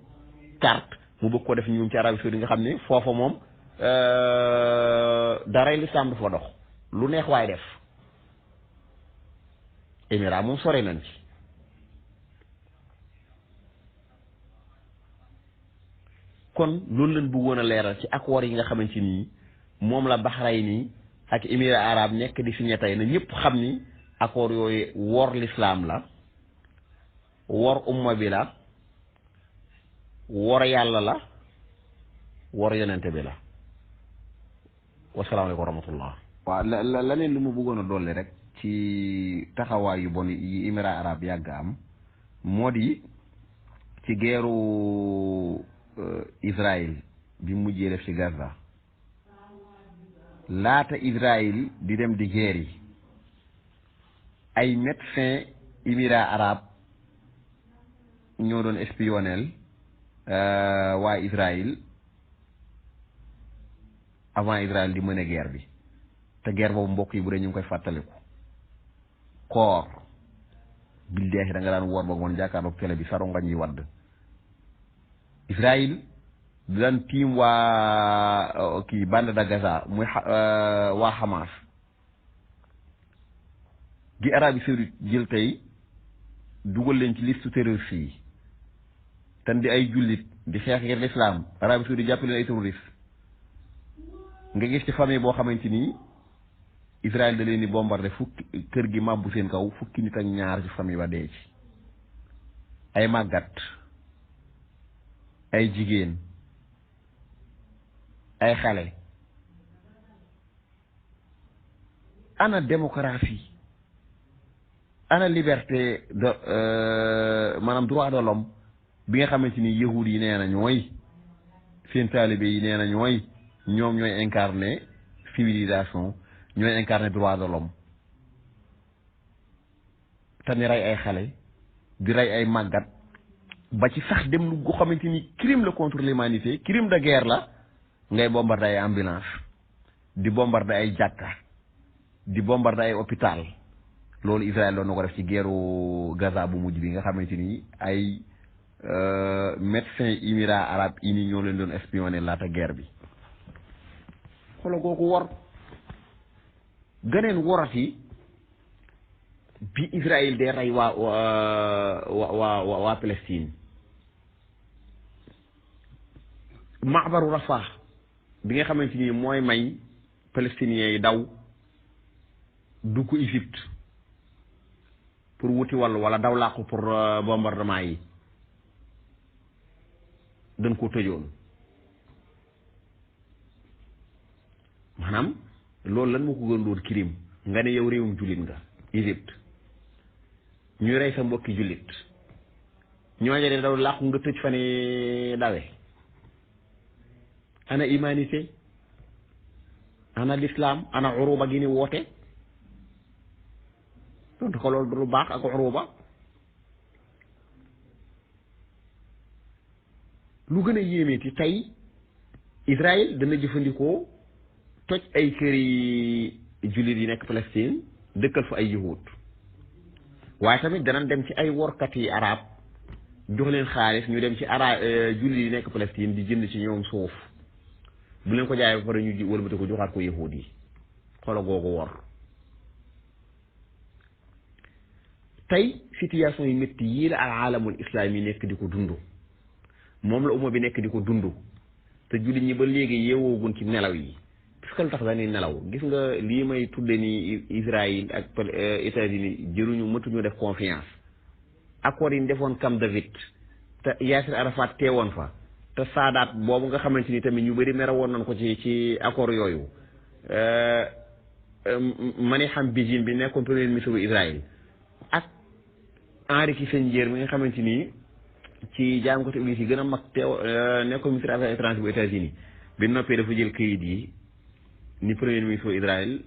carte mu bëgg ko def ñoom ci Arabie Saoudite nga xam ni foofa moom daray lislaam dafa dox lu neex waay def émirat moom sore nañ ci kon loolu lañ bëggoon a leeral ci accord yi nga xamante ni moom la Bahreïn ak émirats arabes nekk di signé tey na ñëpp xam ni accord yooyu wor l'islam la wor umma bi la wor yàlla la wor yonente bi la wasalaamaaleykum wa rahmatullah. waaw leneen lu ma bëggoon a dolli rek ci taxawaay yu bon yi émirats arabes yàgg am moo di ci geeru Israël bi mujjee def ci Gaza laata Israël di dem di guerre yi ay médecins émirats arabes ñoo doon espionnel waa Israël avant Israël di mën a guerre bi te guerre boobu mbokk yi bu dee ñu ngi koy fàttaliku koor billaahi da nga daan woor ba ngoon jàkkaarloog télé bi saru ngañ yi wadd Israël di daan tiim waa kii bande de Gaza muy waa Hamas gi Arabie Saoudite jël tey dugal leen ci liste terroriste yi tan di ay jullit di xeex ngir l'islam Arabie Saoudite jàpp leen ay terroriste nga gis ci famille boo xamante ni Israël da leen di bombardé fukki kër gi màbbu seen kaw fukki nit ak ñaar ci famille ba dee ci ay màggat ay jigéen ay xale ana démocratie ana liberté de maanaam droit de l'homme bi nga xamante ni yahud yi nee na ñooy seen taalibe yi nee na ñooy ñoom ñooy incarné civilisation ñooy incarné droit de l'homme te ni rey ay xale di rey ay màggat ba ci sax dem lu gu xamante ni crime la contre l'humanité crime de guerre la ngay bombardé ay ambulance di bombardé ay jàkka di bombardé ay hôpital loolu Israël doon na ko def ci guerru Gaza bu mujj bi nga xamante ni ay médecins émirats arabes unis ñoo leen doon espionné laata guerre bi xoolal kooku wor gëneen worati bi Israël de rey waa Palestine maabaru Rafah bi nga xamante ni mooy may palestiniens yi daw dugg Égypte pour wuti wàllu wala daw làqu pour bombardement yi dañ ko tëjoon maanaam loolu lan moo ko gën doon crime nga ne yow réewum jullit nga Égypte ñuy rey sa mbokki jullit ñooñu de daw làqu nga tëj fa ne dawe ana humanité ana l'islam ana uruba gi ni woote donte ko loolu du lu baax ak uruba lu gën a yéemeeti tey Israël dana jëfandikoo toj ay këri jullit yi nekk Palestine dëkkal fa ay yahud waaye tamit danañ dem ci ay workat yi arab jox leen xaalis ñu dem ci jullit yi nekk Palestine di jënd ci ñoom suuf bu leen ko jaayee ba pare ñu wëlbati ko joxaat ko yahud yi xoola googu wor tey situation yi métti yii la al aalamul islaami nekk di ko dund moom la umma bi nekk di ko dund te jullit ñi ba léegi yeewoogun ci nelaw yi parce que lu tax dañuy nelaw gis nga lii may tudde ni Israël ak États-Unis jëruñu mëtuñu def confiance accord yi ñu defoon Camp David te Yasser Arafat teewoon fa te Saadaat boobu nga xamante ni tamit ñu bëri mere woon nañ ko ci accord yooyu Maniham Begin bi nekkoon premier ministre bu Israël ak Henry Kissinger mi nga xamante ni ci jaam ko Iblis yi gën a mag teew nekkoon ministre affaires étrangères bu États-Unis bi noppee dafa jël këyit yi ni premier ministre bu Israël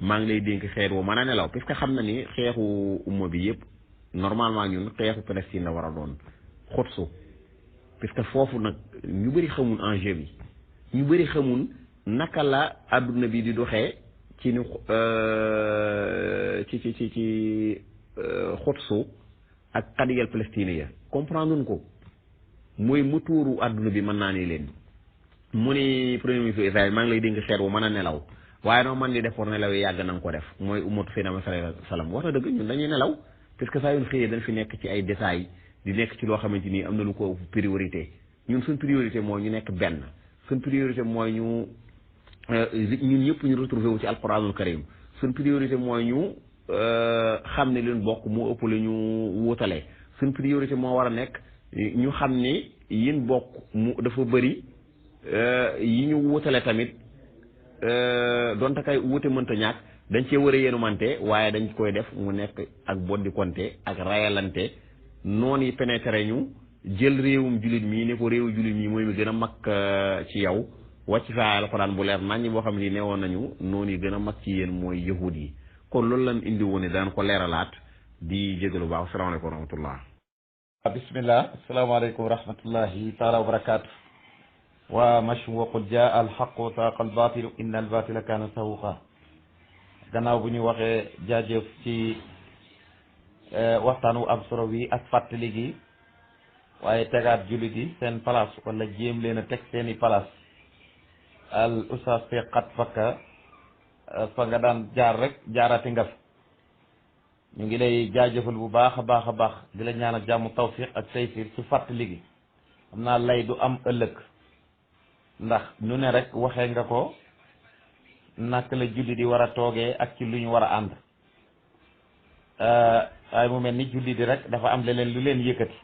maa ngi lay dénk xeet woo mën a nelaw parce que xam na ni xeexu umma bi yëpp normalement ñun xeexu Palestine la war a doon xutsu parce que foofu nag ñu bëri xamul enjeu bi ñu bëri xamul naka la àdduna bi di doxee ci ni ci xutsu ak xadiyal Palestine ya comprendre ko mooy motuuru àdduna bi mën naa ne leen mu ni premier ministre Israël maa ngi lay dénk xeet wu mën a nelaw waaye noo man di def pour nelaw yi yàgg na nga ko def mooy ummatu Seydina salaam wax na dëgg ñun dañuy nelaw parce que saa yu ñu xëyee dañ fi nekk ci ay détails di nekk ci loo xamante ni am na lu ko priorité ñun suñ priorité mooy ñu nekk benn suñ priorité mooy ñun ñëpp ñu retrouvé wu ci alquranul karim suñ priorité mooy ñu xam ne leen bokk moo ëpp la ñu wutale suñ priorité moo war a nekk ñu xam ne yin bokk mu dafa bëri yi ñu wutale tamit donte kay wute mënta ñàkk dañ cee war a yéenu mante waaye dañ koy def mu nekk ak boddi konte ak rayalante noonu yi pénétré ñu jël réewum jullit mii ne ko réewu jullit mii mooy mi gën a mag ci yow wàcc fa alxuraan bu leer naññ boo xam ne ne woon nañu noonu yi gën a mag ci yéen mooy yahud yi kon loolu lan indi woon ne daan ko leeralaat di jégalu baax asalaamaaleykum wa rahmatullah bismillah asalaamaaleykum wa rahmatullahi taala wa barakaatu wa mashhum wa qul jaa alxaqu wa saaqa albaatilu inna albaatila kaana sahuqa gannaaw bu ñu waxee jaajëf ci waxtaan wu am solo wi ak fàttali gi waaye tegaat jullit yi seen place wala jéem leen a teg seeni place al ustaas fe xat fakka fa nga daan jaar rek jaarati nga fi ñu ngi lay jaajëfal bu baax a baax a baax di la ñaanal jàmm tawfiq ak taysir ci fàttali gi xam naa lay du am ëllëg ndax ñu ne rek waxee nga ko naka la julli di war a toogee ak ci lu ñu war a ànd waaye mu mel ni julli di rek dafa am leneen lu leen yëkkati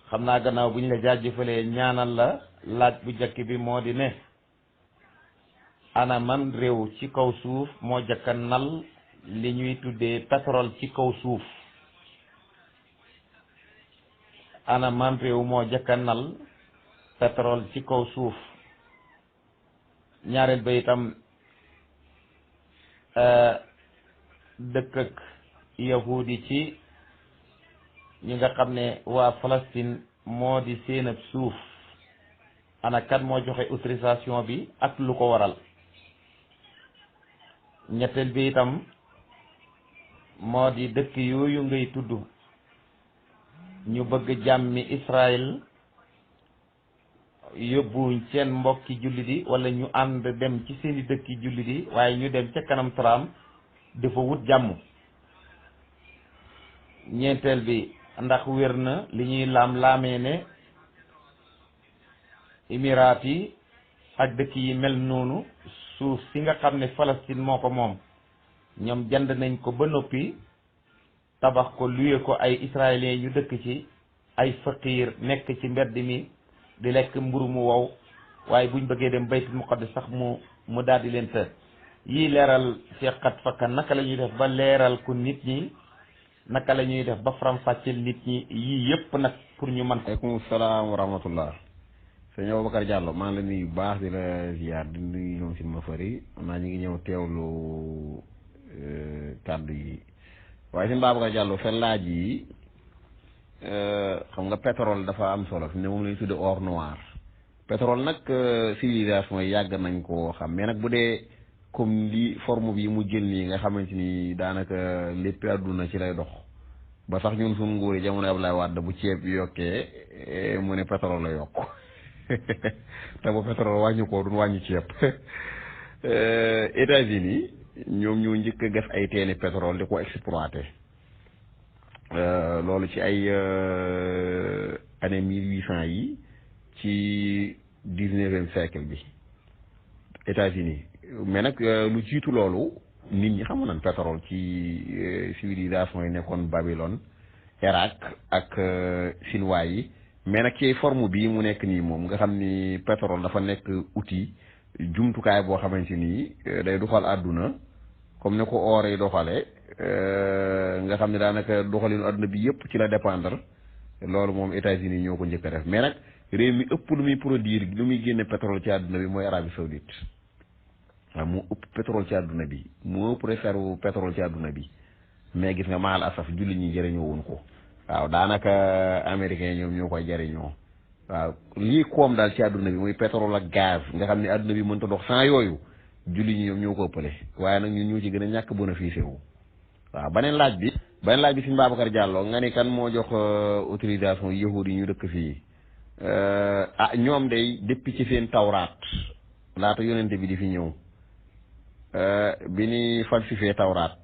xam naa gannaaw bu ñu la jaajëfalee ñaanal la laaj bu njëkk bi moo di ne ana man réew ci kaw suuf moo jëkka nal li ñuy tuddee pétrole ci kaw suuf ana man réew moo jëkka nal pétrole ci kaw suuf ñaareel ba itam dëkk ak yahudi ci ñi nga xam ne waa Palestine moo di seen ab suuf ana kan moo joxe autorisation bi ak lu ko waral ñetteel bi itam moo di dëkk yooyu ngay tudd ñu bëgg jàmmi Israël yóbbuwuñ seen mbokki jullit yi wala ñu ànd dem ci seeni dëkki jullit yi waaye ñu dem ca kanam Trump dafa wut jàmm ñeenteel bi ndax wér na li ñuy laamee ne Émirats yi ak dëkk yi mel noonu suuf si nga xam ne Palestine moo ko moom ñoom jënd nañ ko ba noppi tabax ko luye ko ay israéliens yu dëkk ci ay faqiir nekk ci mbedd mi di lekk mburu mu wow waaye buñ bëggee dem baytul muqaddas sax mu daal di leen të yii leeral seqat fakka naka la ñuy def ba leeral ko nit ñi naka la ñuy def ba faram-fàcceel nit ñi yii yëpp nag pour ñu mën ko. aleykum salaam wa rahmatullah sëñ Aboubacar Diallo maa ngi la nuyu bu baax di la ziar di nuyu ñoom si ma fari naa ñu ngi ñëw teewlu kàddu yi waaye sëñ Babacar Diallo sa laaj yi xam nga pétrole dafa am solo fi ne moom la ñu tudde or noir pétrole nag civilisation yi yàgg nañ koo xam mais nag bu dee comme li forme bi mu jël nii nga xamante ni daanaka lépp àdduna ci lay dox ba sax ñun suñu nguur yi jamono Abdoulaye Wade bu ceeb yokkee mu ne pétrole la yokk te bu pétrole wàññi ko duñ wàññi ceeb États-Unis ñoom ñoo njëkk a def ay teeni pétrole di ko exploité loolu ci ay année 1800 yi ci 19e siècle bi États-Unis mais nag lu jiitu loolu nit ñi xamoon nañ pétrole ci civilisation yi nekkoon Babylone Irak ak Chinois yi mais nag ci forme bii mu nekk nii moom nga xam ni pétrole dafa nekk outil jumtukaay boo xamante ni day doxal àdduna comme ne ko or yi doxalee nga xam ne daanaka doxalinu àdduna bi yëpp ci la dépendre loolu moom États-Unis ñoo ko njëkk a def mais nag réew mi ëpp lu muy produire lu muy génne pétrole ci àdduna bi mooy Arabie Saoudite waaw moo ëpp pétrole ci àdduna bi moo ëpp réserve pétrole ci àdduna bi mais gis nga maal asaf julli ñi jëriñoo woon ko waaw daanaka américain ñoom ñoo koy jëriñoo waaw lii koom daal ci àdduna bi muy pétrole ak gaz nga xam ne àdduna bi mënta dox sans yooyu julli ñi ñoom ñoo ko ëppale waaye nag ñun ñoo ci gën a ñàkk bénéfice wu waaw beneen laaj bi Sëñ Babacar Diallo nga ni kan moo jox autorisation yahudi yi ñu dëkk fii ñoom day depuis ci seen tawraat laata yonente bi di fi ñëw bi ni falsifié tawraat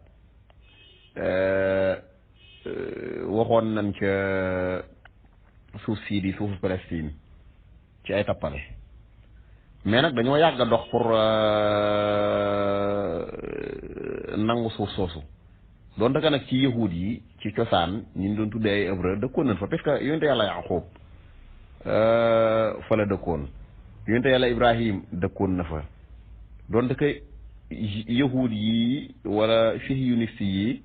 waxoon nañ ca suuf sii di suufu Palestine ci ay tappale mais nag dañoo yàgg a dox pour nangu suuf soosu doon daka nag ci yahud yi ci cosaan ñu doon tuddee ay hébreu dëkkoon nañ fa parce que yonente yàlla Yaqub fa la dëkkoon yonente yàlla Ibrahim dëkkoon na fa doon daka yahud yi wala sihyoniste yi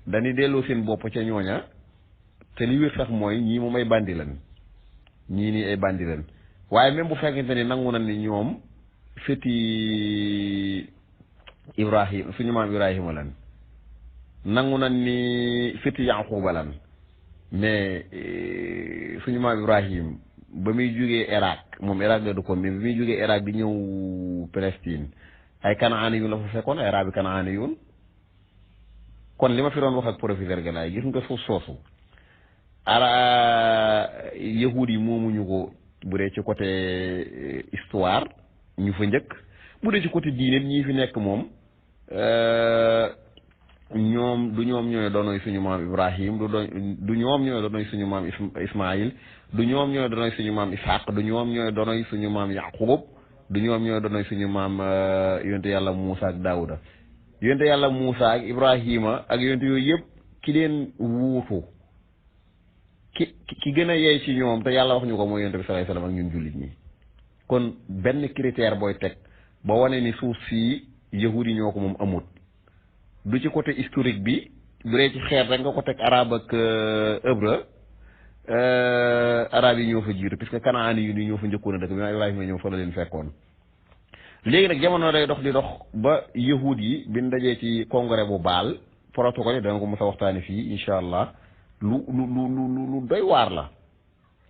dañuy delloo seen bopp ca ñooña te li wér sax mooy ñii moom ay bandi lan ñii nii ay bandi lan waaye même bu fekkente ni nangu na ni ñoom feti Ibrahim suñu maam Ibrahima lan nangu na ni feti Yaquba lan mais suñu maam Ibrahim ba muy jógee Irak moom Irak la dëkkoon mais ba muy jógee Irak di ñëw Palestine ay kanaani yu la fa fekkoon ay arabi kanaani yoon kon li ma fi doon wax ak professeur Galaye gis nga suuf soosu yahud yi moomuñu ko bu dee ci côté histoire ñu fa njëkk bu dee ci côté diine ñii fi nekk moom ñoom du ñoom ñooy doonoy suñu maam Ibrahim du ñoom ñooy doonoy suñu maam Ismaïl du ñoom ñooy doonoy suñu maam Ishaq du ñoom ñooy doonoy suñu maam Yaqub du ñoom ñooy doonoy suñu maam yonte yàlla Moussa ak Daouda yonte yàlla Moussa ak Ibrahima ak yonte yooyu yëpp ki leen wuutu ki gën a yey ci ñoom te yàlla wax ñu ko mooy yonte bi sallallahu alayhi wasallam ak ñun jullit ñi kon benn critère booy teg ba wane ni suuf si yahudi yi ñoo ko moom amut du ci côté historique bi bu dee ci xeet rek nga ko teg arabe ak hébreu arabe yi ñoo fa jiitu puisque kanaani yu ni ñoo fa njëkkoon a dëkk bi ma Ibrahima ñëw fa la leen fekkoon léegi nag jamono day dox di dox ba yahud yi bi ñu dajee ci congrès bu baal protocole yi danga ko mos a waxtaane fii incha allah lu doy waar la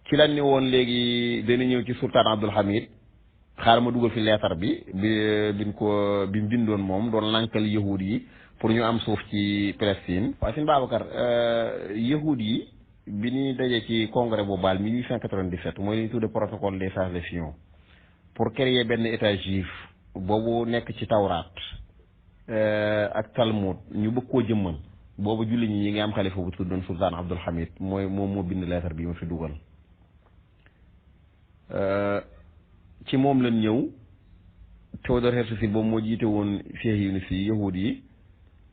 ci lan ni woon léegi dana ñëw ci sultaan Abdul Hamid xaar ma dugal fi leetar bi bi mu bindoon moom doon lankal yahud yi pour ñu am suuf ci Palestine. waaye Sëñ Babacar yahud yi bi ñuy dajee ci congrès bu baal 1897 mooy li ñu tudde protocole des sages de Sion pour créer benn état juif boobu nekk ci tawraat ak Talmud ñu bëgg koo jëmmal boobu julli ñi ngi am xalifa bu tuddoon sultaan Abdul Hamid moom moo bind leetar bi ma fi dugal ci moom lañ ñëw Théodore Herzl boobu moo jiite woon sioniste yi yahud yi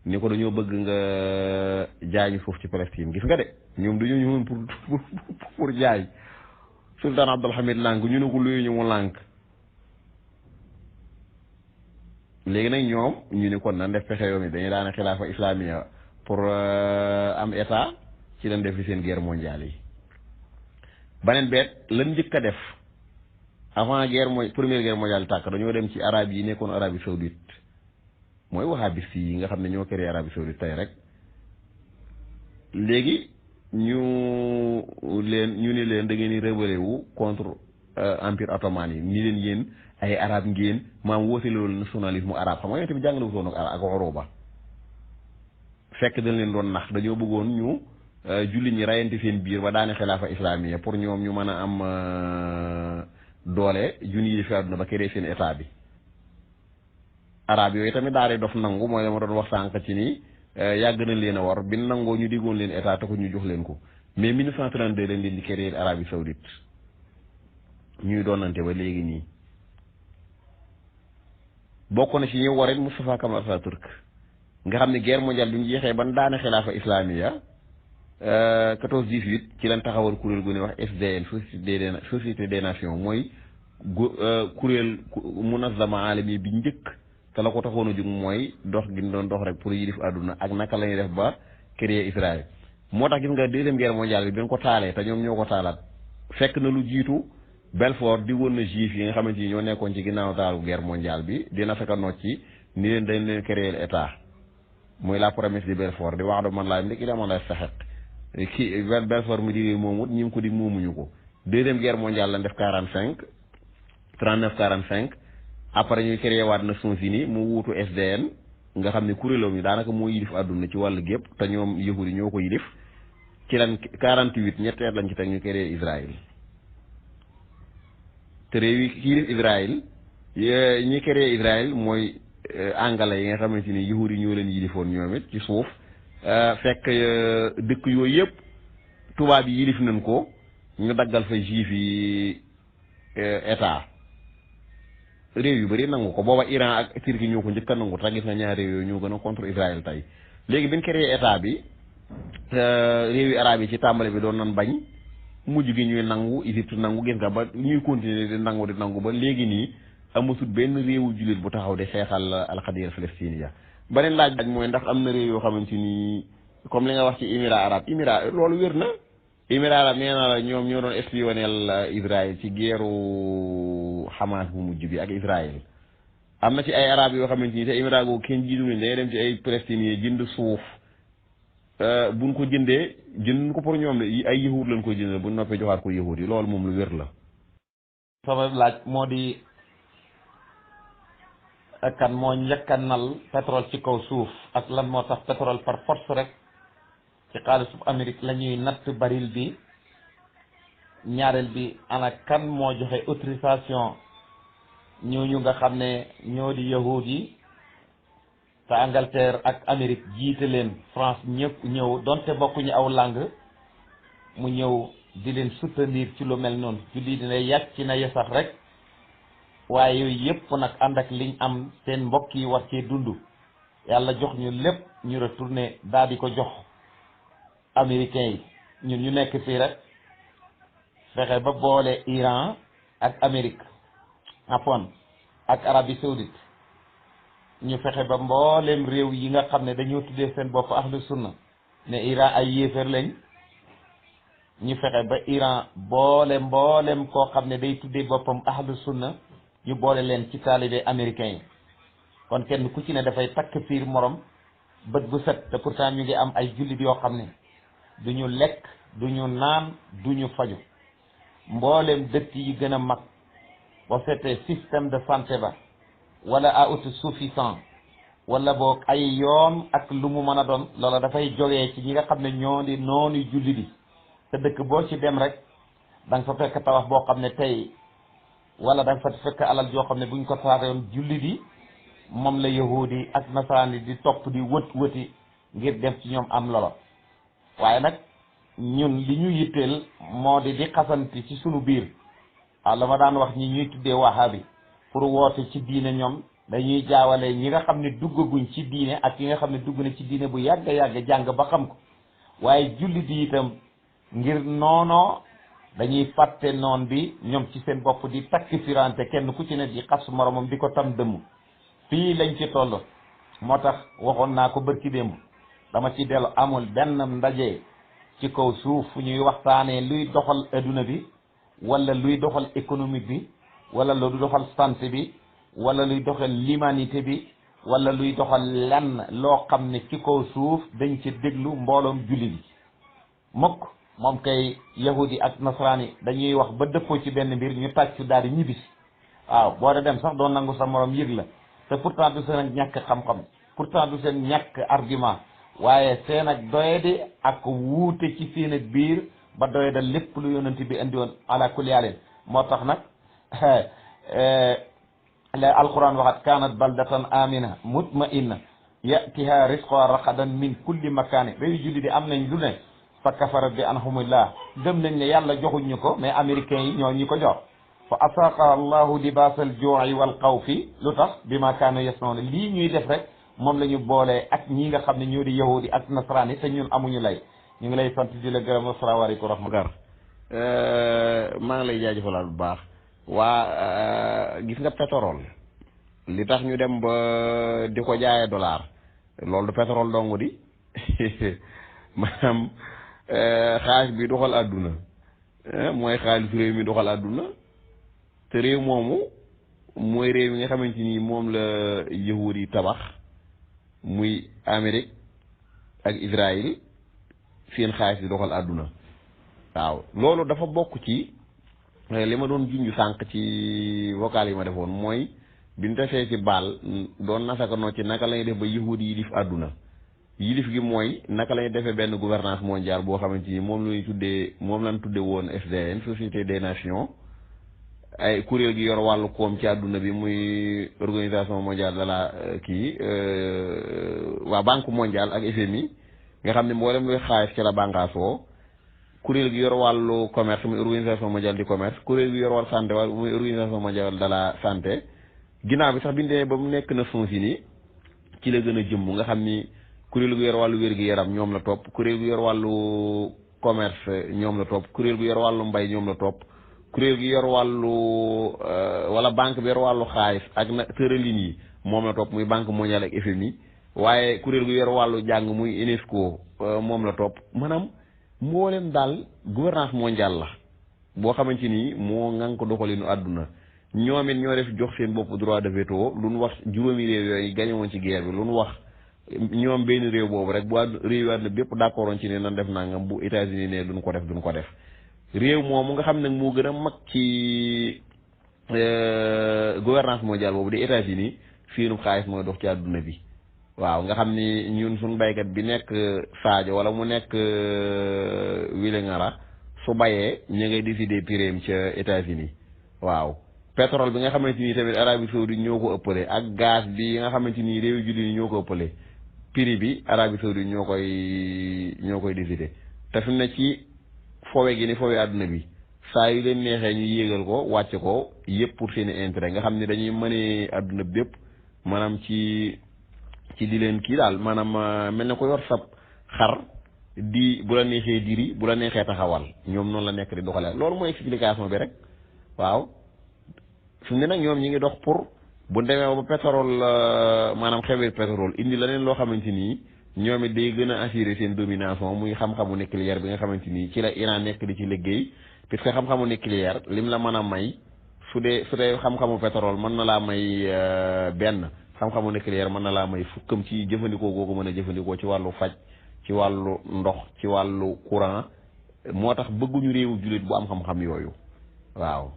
ni ko dañoo bëgg nga jaay ñu suuf ci Palestine gis nga de ñoom dañoo ñëwoon pour jaay sultaan Abdul Hamid lànk ñu ne ko luy ñu mu lànk léegi nag ñoom ñu ni kon nan def pexe yoon yi dañuy daana xilaafa islamiya pour am état ci lañ def fi seen guerre mondiale yi beneen beet lan njëkk a def avant première guerre mondiale tàkk dañoo dem ci arab yi nekkoon Arabie Saoudite mooy wahhabiste yi nga xam ne ñoo créé Arabie Saoudite tey rek léegi ñu ni leen da ngeen di rebelle wu contre empire ottoman yi ni leen yéen ay arab ngeen maam woote loolu nationalisme arabe xam nga yonte bi jàngale wutoon ak Uruba fekk dañ leen doon nax dañoo bëggoon ñu jullit ñi rayante seen biir ba daane xilaafa islamiya pour ñoom ñu mën a am doole junni yi fi àdduna ba créé seen état bi arab yooyu tamit daal di dof nangu mooy la ma doon wax sànq ci ni yàgg na leen a war bi nangoo ñu diggoon leen état te ko ñu jox leen ko mais 1932 lañ leen di créé Arabie Saoudite ñuy doonante ba léegi nii bokk na ci ñu warit Moustapha Kamal Atatürk nga xam ne guerre mondiale bi mu jeexee ban daane xilaafa islamiya 14-18 ci lañ taxawal kuréel gu ne wax SDN Société des Nations mooy kuréel munazama alami bi njëkk te la ko taxoon a jóg mooy dox gi doon dox rek pour yilif àdduna ak naka la ñuy def ba créer Israël moo tax gis nga deuxième guerre mondiale bi ñu ko taalee te ñoom ñoo ko taalaat fekk na lu jiitu Belfort di woon na juif yi nga xamante ni ñoo nekkoon ci ginnaaw taaru guerre mondiale bi dina fekk nocci ni leen dañ leen créer état mooy la promesse de Belfort di wax do man laa ndekki dama lay saxet kii Belfort mi di moomut ñi ngi ko di moomuñu ko deuxième guerre mondiale lañ def 39-45 après ñuy créé waat Nations Unies mu wuutu SDN nga xam ne kuréeloom yi daanaka moo yilif àdduna ci wàllu gépp te ñoom yahud yi ñoo ko yilif ci lan 48 ñetti at lañ ci teg ñu créé Israël te réew yi yilif Israël ñi créé Israël mooy anglais yi nga xamante ni yahud yi ñoo leen yilifoon ñoom it ci suuf fekk dëkk yooyu yëpp tubaab yi yilif nañ ko ñu daggal fa juif yi état réew yu bëri nangu ko booba Iran ak Turquie ñoo ko njëkk a nangu te gis nga ñaar réew yooyu ñoo gën a contre Israël tey léegi bi ñu créé état bi réew yu arabe yi ci tàmbali bi doon nan bañ mujj gi ñuy nangu Égypte nangu gis nga ba ñuy continuer di nangu ba léegi nii amatul benn réewu jullit bu taxaw di xeexal alxadiyya palestiniya beneen laaj mooy ndax am na réew yoo xamante ni comme li nga wax ci émirat arabe loolu wér na émirat arabe nee na la ñoom ñoo doon espionnel Israël ci guerru Hamas bu mujj bi ak Israël am na ci ay arab yoo xamante ni te émirat googu kenn jiitu leen day dem ci ay palestiniens jënd suuf buñ ko jëndee jënd ko pour ñoom de ay yahud lañ ko jëndee buñ noppee joxaat ko yahud yi loolu moom lu wér la. sama laaj moo di kan moo njëkkanal pétrole ci kaw suuf ak lan moo tax pétrole par force rek ci xaalisu Amérique la ñuy natt baril bi ñaareel bi ana kan moo joxe autorisation ñooñu nga xam ne ñoo di yahud yi te Angleterre ak Amérique jiite leen France ñëpp ñëw donte bokkuñu aw langue mu ñëw di leen soutenir ci lu mel noonu julli dina yàgg ci na yesax rek waaye yooyu yëpp nag ànd ak liñ am seen mbokk yi war cee dund yàlla jox ñu lépp ñu retourné daal di ko jox américains yi ñun ñu nekk fii rek fexe ba boole Iran ak Amérique Japon ak Arabie Saoudite ñu fexe ba mboolem réew yi nga xam ne dañoo tuddee seen bopp ahlu sunna ne Iran ay yéefar lañ ñu fexe ba Iran mboolem koo xam ne day tuddee boppam ahlu sunna ñu boole leen ci taalibe américains yi kon kenn ku ci ne dafay takk fiir morom bët bu set te pourtant ñu ngi am ay jullit yoo xam ne du ñu lekk du ñu naan du ñu faju mboolem dëkk yi gën a mag boo seetee système de santé ba wala à autosuffisant wala boog ay yoon ak lu mu mën a doon loola dafay jógee ci ñi nga xam ne ñoo di noonu jullit yi te dëkk boo ci dem rek da nga fa fekk tabax boo xam ne tey wala da nga fa fekk alal joo xam ne buñ ko taarewoon jullit yi moom la yahudi ak nasaraan yi di topp di wëti ngir dem ci ñoom am lolo waaye nag ñun li ñu yitteel moo di xasanti ci sunu biir waaw la ma daan wax ñi ñuy tuddee wahabi pour woote ci diine ñoom dañuy jaawale ñi nga xam ne duggaguñ ci diine ak yi nga xam ne dugg na ci diine bu yàgg jàng ba xam ko waaye jullit yi itam ngir noonoo dañuy fàtte noon bi ñoom ci seen bopp di takk firante kenn ku ci ne di xas moromam di ko tam dëmm fii lañ ci toll moo tax waxoon naa ko bërki démb dama ci dellu amul benn ndaje ci kaw suuf fu ñuy waxtaanee luy doxal adduna bi wala luy doxal économique bi wala luy doxal santé bi wala luy doxal l'humanité bi wala luy doxal lenn loo xam ne ci kaw suuf dañ ci déglu mbooloom julli bi mukk moom kay yahudi ak nasaraani dañuy wax ba dëppoo ci benn mbir ñu tàccu daal di ñibbisi waaw boo de dem sax doo nangu sa morom yëg la te pourtant du seen ak ñàkk xam-xam pourtant du seen ñàkk argument waaye seen ak doyadi ak wuute ci seen ak biir ba doyada lépp lu yonent bi indi woon ala kulli haalin moo tax nag la alquran waxat kanat baldatan amina mutmainna yatiha risqa raqadan min kulli makani réew julli di am nañ lu ne fa kafara bi anhumillah gëm nañ ne yàlla joxuñ ñu ko mais américains yi ñoo ñi ko jox fa asaqa allahu libasal ju'i wal xawfi lu tax bi ma kaanu yasnauna lii ñuy def rek moom la ñu boolee ak ñi nga xam ne ñoo di yahudi ak nasaraan yi te ñun amuñu lay ñu ngi lay sant di la gërëm asalaamaaleykum wa rahmatulah. maa ngi lay jaajëfalaat bu baax waa gis nga pétrole li tax ñu dem ba di ko jaayee dollar loolu du pétrole dong di maanaam xaalis bi doxal àdduna mooy xaalis réew mi doxal àdduna te réew moomu mooy réew yi nga xamante ni moom la yahuud yi tabax muy Amérique ak Israël seen xaalis di doxal àdduna waaw loolu dafa bokk ci li ma doon junj sànq ci vocal yi ma defoon mooy bi ñu defee ci baal doon nasaka noo ci naka lañuy def ba yahuud yi yilif àdduna yilif gi mooy naka lañuy defee benn gouvernance mondiale boo xamante ni moom lañ tuddee woon SDN Société des Nations ay kuréel gi yor wàllu koom ci àdduna bi muy organisation mondiale de la waa banque mondiale ak FMI nga xam ne mboolem luy xaalis ci la bànqaasoo kuréel gi yor wàllu commerce muy organisation mondiale du commerce kuréel gi yor wàllu santé muy organisation mondiale de la santé ginnaaw bi sax bi ñu demee ba mu nekk Nations Unies ci la gën a jëmm nga xam ni kuréel gu yor wàllu wér-gu-yaram ñoom la topp kuréel gu yor wàllu commerce ñoom la topp kuréel gu yor wàllu mbay ñoom la topp kuréel gi yor wàllu wala banque bi yor wàllu xaalis ak na tëralin yi moom la topp muy banque mondiale ak FMI waaye kuréel gu yor wàllu jàng muy UNESCO moom la topp maanaam mboolem daal gouvernance mondiale la boo xamante ni moo ngan ko doxalinu àdduna ñoom it ñoo def jox seen bopp droit de veto lu nu wax juróomi réew yooyu gañe woon ci guerre bi lu nu wax ñoom benn réew boobu rek bu réew yi àdduna bépp d'accord woon ci ne nan def nangam bu États-Unis ne duñ ko def réew moomu nga xam nag moo gën a mag ci gouvernance mondiale boobu di États-Unis seenu xaalis mooy dox ci àdduna bi waaw nga xam ni ñun suñ baykat bi nekk Sadio wala mu nekk Vélingara su bayee ñu ngay décider prix ca États-Unis waaw pétrole bi nga xamante ni tamit Arabie Saoudite ñoo ko ëppale ak gaz bi nga xamante ni réew jullit yi ñoo ko ëppale prix bi Arabie Saoudite ñoo koy décider te fi mu ne ci fowe gi ni fowe àdduna bi saa yu leen neexee ñu yéegal ko wàcce ko yëpp pour seeni intérêt nga xam ne dañuy mënee àdduna bépp maanaam ci di leen kii daal maanaam mel na ko yor sab xar di bu la neexee diri bu la neexee taxawal ñoom noonu la nekk di doxalee loolu mooy explication bi rek waaw fi mu ne nag ñoom ñi ngi dox pour bu demee ba pétrole maanaam xewee pétrole indi leneen loo xamante ni ñoom it day gën a assurer seen domination muy xam-xamu nucléaire bi nga xamante ni ci la Iran nekk di ci liggéey puisque xam-xamu nucléaire lim la mën a may su dee xam-xamu pétrole mën na laa may benn xam-xamu nucléaire mën na laa may fukkam ci jëfandikoo googu mën a jëfandikoo ci wàllu faj ci wàllu ndox ci wàllu courant moo tax bëgguñu réewu jullit bu am xam-xam yooyu waaw